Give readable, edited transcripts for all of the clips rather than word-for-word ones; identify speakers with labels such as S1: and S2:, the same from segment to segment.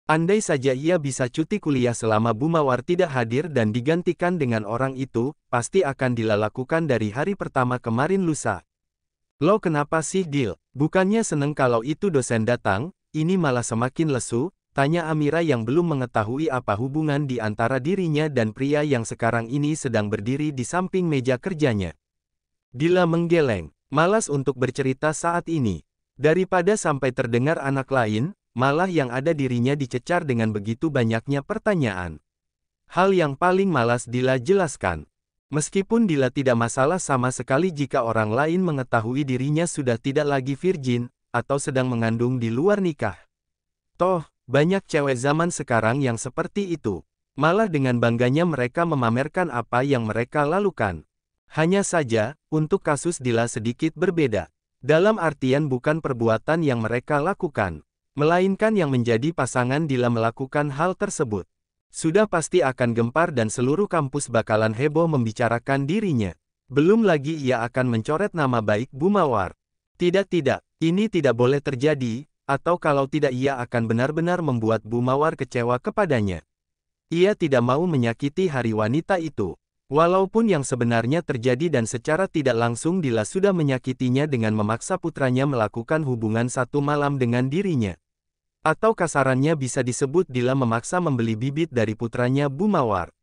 S1: Andai saja ia bisa cuti kuliah selama Bu Mawar tidak hadir dan digantikan dengan orang itu, pasti akan Dila lakukan dari hari pertama kemarin lusa. Lo kenapa sih Dil? Bukannya seneng kalau itu dosen datang, ini malah semakin lesu, tanya Amira yang belum mengetahui apa hubungan di antara dirinya dan pria yang sekarang ini sedang berdiri di samping meja kerjanya. Dila menggeleng, malas untuk bercerita saat ini. Daripada sampai terdengar anak lain, malah yang ada dirinya dicecar dengan begitu banyaknya pertanyaan. Hal yang paling malas Dila jelaskan. Meskipun Dila tidak masalah sama sekali jika orang lain mengetahui dirinya sudah tidak lagi virgin, atau sedang mengandung di luar nikah. Toh, banyak cewek zaman sekarang yang seperti itu. Malah dengan bangganya mereka memamerkan apa yang mereka lakukan. Hanya saja, untuk kasus Dila sedikit berbeda. Dalam artian bukan perbuatan yang mereka lakukan, melainkan yang menjadi pasangan Dila melakukan hal tersebut. Sudah pasti akan gempar dan seluruh kampus bakalan heboh membicarakan dirinya. Belum lagi ia akan mencoret nama baik Bu Mawar. Tidak, ini tidak boleh terjadi, atau kalau tidak ia akan benar-benar membuat Bu Mawar kecewa kepadanya. Ia tidak mau menyakiti hari wanita itu. Walaupun yang sebenarnya terjadi dan secara tidak langsung Dila sudah menyakitinya dengan memaksa putranya melakukan hubungan satu malam dengan dirinya. Atau kasarannya bisa disebut Dila memaksa membeli bibit dari putranya Bu Mawar.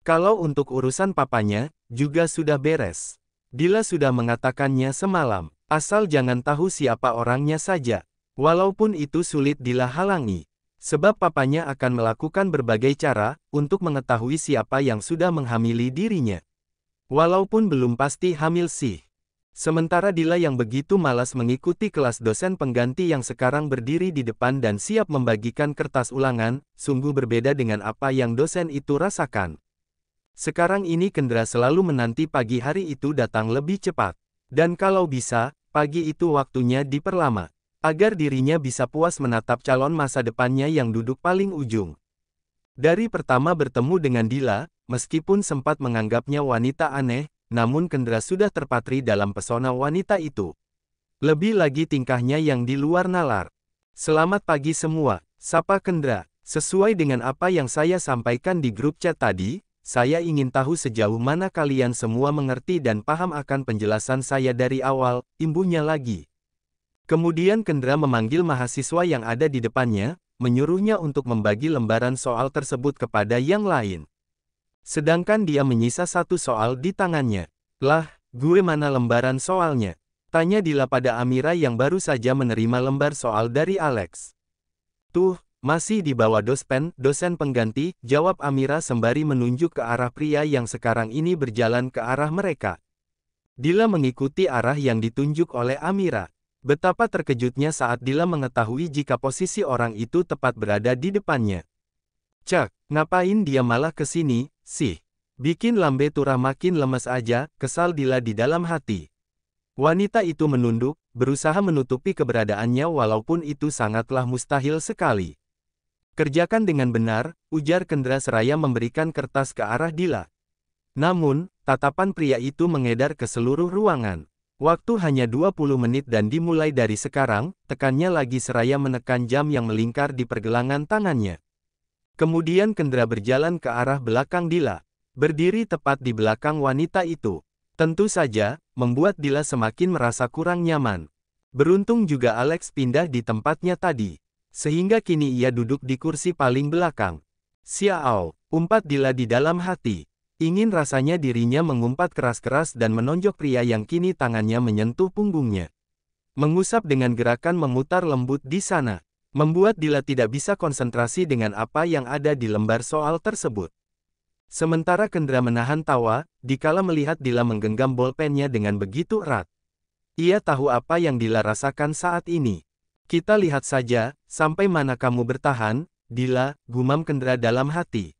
S1: Kalau untuk urusan papanya, juga sudah beres. Dila sudah mengatakannya semalam, asal jangan tahu siapa orangnya saja. Walaupun itu sulit Dila halangi. Sebab papanya akan melakukan berbagai cara, untuk mengetahui siapa yang sudah menghamili dirinya. Walaupun belum pasti hamil sih. Sementara Dila yang begitu malas mengikuti kelas dosen pengganti yang sekarang berdiri di depan dan siap membagikan kertas ulangan, sungguh berbeda dengan apa yang dosen itu rasakan. Sekarang ini Kendra selalu menanti pagi hari itu datang lebih cepat. Dan kalau bisa, pagi itu waktunya diperlama. Agar dirinya bisa puas menatap calon masa depannya yang duduk paling ujung. Dari pertama bertemu dengan Dila, meskipun sempat menganggapnya wanita aneh, namun Kendra sudah terpatri dalam pesona wanita itu. Lebih lagi tingkahnya yang di luar nalar. Selamat pagi semua, sapa Kendra. Sesuai dengan apa yang saya sampaikan di grup chat tadi, saya ingin tahu sejauh mana kalian semua mengerti dan paham akan penjelasan saya dari awal, imbuhnya lagi. Kemudian Kendra memanggil mahasiswa yang ada di depannya, menyuruhnya untuk membagi lembaran soal tersebut kepada yang lain. Sedangkan dia menyisa satu soal di tangannya. Lah, gue mana lembaran soalnya? Tanya Dila pada Amira yang baru saja menerima lembar soal dari Alex. Tuh, masih di bawah dosen pengganti, jawab Amira sembari menunjuk ke arah pria yang sekarang ini berjalan ke arah mereka. Dila mengikuti arah yang ditunjuk oleh Amira. Betapa terkejutnya saat Dila mengetahui jika posisi orang itu tepat berada di depannya. Cak, ngapain dia malah ke sini, sih? Bikin lambe turah makin lemes aja, kesal Dila di dalam hati. Wanita itu menunduk, berusaha menutupi keberadaannya walaupun itu sangatlah mustahil sekali. Kerjakan dengan benar, ujar Kendra seraya memberikan kertas ke arah Dila. Namun, tatapan pria itu mengedar ke seluruh ruangan. Waktu hanya 20 menit dan dimulai dari sekarang, tekannya lagi seraya menekan jam yang melingkar di pergelangan tangannya. Kemudian Kendra berjalan ke arah belakang Dila. Berdiri tepat di belakang wanita itu. Tentu saja, membuat Dila semakin merasa kurang nyaman. Beruntung juga Alex pindah di tempatnya tadi. Sehingga kini ia duduk di kursi paling belakang. Siao, umpat Dila di dalam hati. Ingin rasanya dirinya mengumpat keras-keras dan menonjok pria yang kini tangannya menyentuh punggungnya. Mengusap dengan gerakan memutar lembut di sana. Membuat Dila tidak bisa konsentrasi dengan apa yang ada di lembar soal tersebut. Sementara Kendra menahan tawa, dikala melihat Dila menggenggam bolpennya dengan begitu erat. Ia tahu apa yang Dila rasakan saat ini. Kita lihat saja, sampai mana kamu bertahan, Dila, gumam Kendra dalam hati.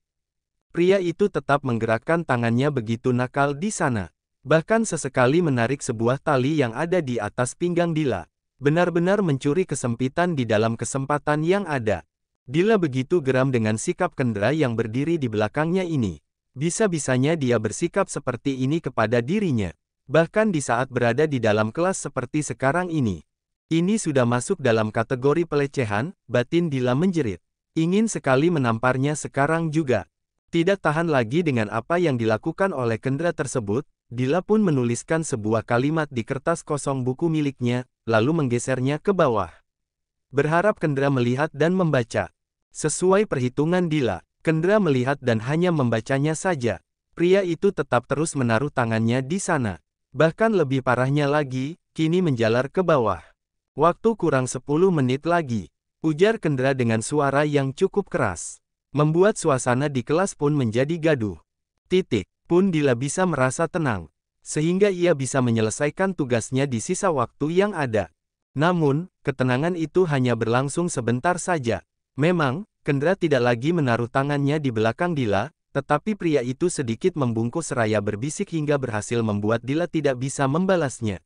S1: Pria itu tetap menggerakkan tangannya begitu nakal di sana. Bahkan sesekali menarik sebuah tali yang ada di atas pinggang Dila. Benar-benar mencuri kesempitan di dalam kesempatan yang ada. Dila begitu geram dengan sikap Kendra yang berdiri di belakangnya ini. Bisa-bisanya dia bersikap seperti ini kepada dirinya. Bahkan di saat berada di dalam kelas seperti sekarang ini. Ini sudah masuk dalam kategori pelecehan, batin Dila menjerit. Ingin sekali menamparnya sekarang juga. Tidak tahan lagi dengan apa yang dilakukan oleh Kendra tersebut, Dila pun menuliskan sebuah kalimat di kertas kosong buku miliknya, lalu menggesernya ke bawah. Berharap Kendra melihat dan membaca. Sesuai perhitungan Dila, Kendra melihat dan hanya membacanya saja. Pria itu tetap terus menaruh tangannya di sana. Bahkan lebih parahnya lagi, kini menjalar ke bawah. Waktu kurang 10 menit lagi, ujar Kendra dengan suara yang cukup keras. Membuat suasana di kelas pun menjadi gaduh. Pun Dila bisa merasa tenang. Sehingga ia bisa menyelesaikan tugasnya di sisa waktu yang ada. Namun, ketenangan itu hanya berlangsung sebentar saja. Memang, Kendra tidak lagi menaruh tangannya di belakang Dila, tetapi pria itu sedikit membungkuk seraya berbisik hingga berhasil membuat Dila tidak bisa membalasnya.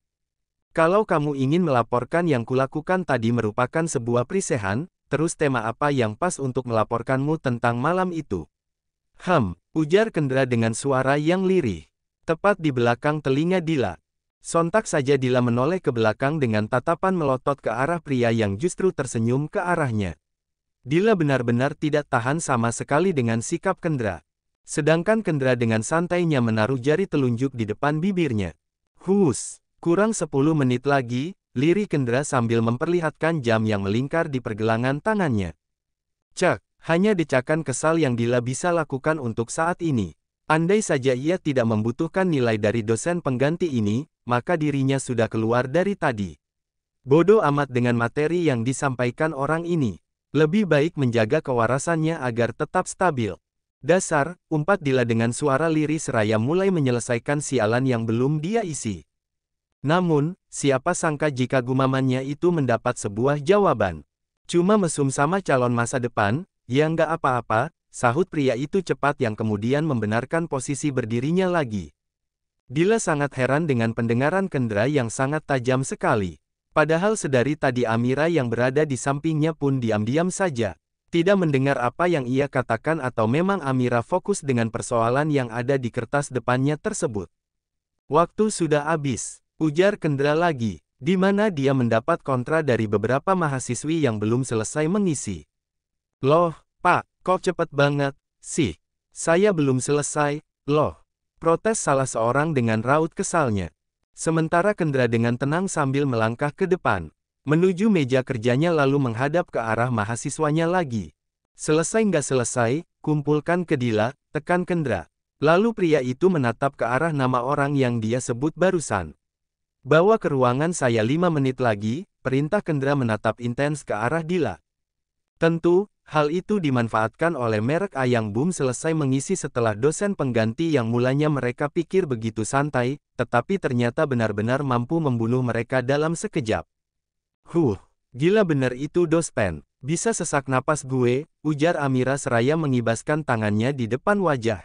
S1: Kalau kamu ingin melaporkan yang kulakukan tadi merupakan sebuah perisehan, terus tema apa yang pas untuk melaporkanmu tentang malam itu? Ujar Kendra dengan suara yang lirih. Tepat di belakang telinga Dila. Sontak saja Dila menoleh ke belakang dengan tatapan melotot ke arah pria yang justru tersenyum ke arahnya. Dila benar-benar tidak tahan sama sekali dengan sikap Kendra. Sedangkan Kendra dengan santainya menaruh jari telunjuk di depan bibirnya. Kurang 10 menit lagi, lirik Kendra sambil memperlihatkan jam yang melingkar di pergelangan tangannya. Hanya decakan kesal yang Dila bisa lakukan untuk saat ini. Andai saja ia tidak membutuhkan nilai dari dosen pengganti ini, maka dirinya sudah keluar dari tadi. Bodoh amat dengan materi yang disampaikan orang ini. Lebih baik menjaga kewarasannya agar tetap stabil. Dasar, umpat Dila dengan suara lirih seraya mulai menyelesaikan sialan yang belum dia isi. Namun, siapa sangka jika gumamannya itu mendapat sebuah jawaban. Cuma mesum sama calon masa depan, ya nggak apa-apa, sahut pria itu cepat yang kemudian membenarkan posisi berdirinya lagi. Dila sangat heran dengan pendengaran Kendra yang sangat tajam sekali. Padahal sedari tadi Amira yang berada di sampingnya pun diam-diam saja. Tidak mendengar apa yang ia katakan atau memang Amira fokus dengan persoalan yang ada di kertas depannya tersebut. Waktu sudah habis, ujar Kendra lagi, di mana dia mendapat kontra dari beberapa mahasiswi yang belum selesai mengisi. Loh, Pak, kok cepet banget, sih? Saya belum selesai, loh. Protes salah seorang dengan raut kesalnya. Sementara Kendra dengan tenang sambil melangkah ke depan. Menuju meja kerjanya lalu menghadap ke arah mahasiswanya lagi. Selesai nggak selesai, kumpulkan ke Dila, tekan Kendra. Lalu pria itu menatap ke arah nama orang yang dia sebut barusan. Bawa ke ruangan saya 5 menit lagi, perintah Kendra menatap intens ke arah Dila. Tentu, hal itu dimanfaatkan oleh merek Ayang Boom selesai mengisi setelah dosen pengganti yang mulanya mereka pikir begitu santai, tetapi ternyata benar-benar mampu membunuh mereka dalam sekejap. Gila bener itu dospen. Bisa sesak napas gue, ujar Amira seraya mengibaskan tangannya di depan wajah.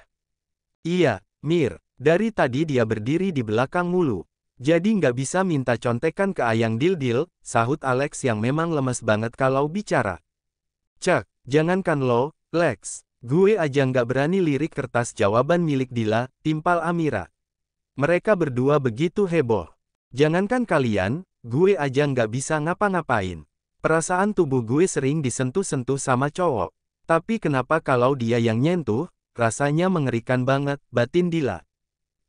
S1: Iya, Mir, dari tadi dia berdiri di belakang mulu. Jadi nggak bisa minta contekan ke Ayang Dildil, sahut Alex yang memang lemes banget kalau bicara. Jangankan lo, Lex, gue aja nggak berani lirik kertas jawaban milik Dila, timpal Amira. Mereka berdua begitu heboh. Jangankan kalian, gue aja nggak bisa ngapa-ngapain. Perasaan tubuh gue sering disentuh-sentuh sama cowok. Tapi kenapa kalau dia yang nyentuh, rasanya mengerikan banget, batin Dila.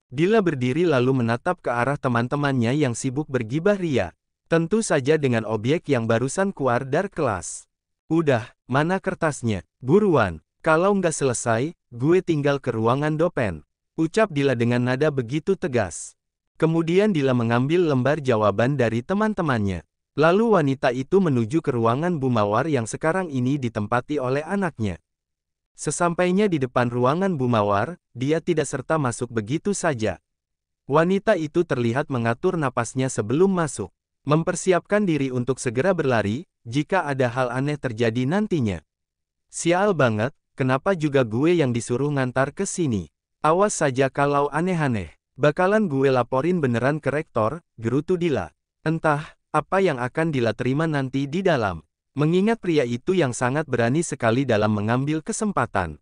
S1: Dila berdiri lalu menatap ke arah teman-temannya yang sibuk bergibah ria. Tentu saja dengan objek yang barusan keluar dari kelas. Udah, mana kertasnya? Buruan, kalau nggak selesai, gue tinggal ke ruangan dopen. Ucap Dila dengan nada begitu tegas. Kemudian Dila mengambil lembar jawaban dari teman-temannya. Lalu wanita itu menuju ke ruangan Bu Mawar yang sekarang ini ditempati oleh anaknya. Sesampainya di depan ruangan Bu Mawar, dia tidak serta masuk begitu saja. Wanita itu terlihat mengatur napasnya sebelum masuk. Mempersiapkan diri untuk segera berlari, jika ada hal aneh terjadi nantinya. Sial banget, kenapa juga gue yang disuruh ngantar ke sini? Awas saja kalau aneh-aneh. Bakalan gue laporin beneran ke rektor, gerutu Dila. Entah, apa yang akan Dila terima nanti di dalam. Mengingat pria itu yang sangat berani sekali dalam mengambil kesempatan.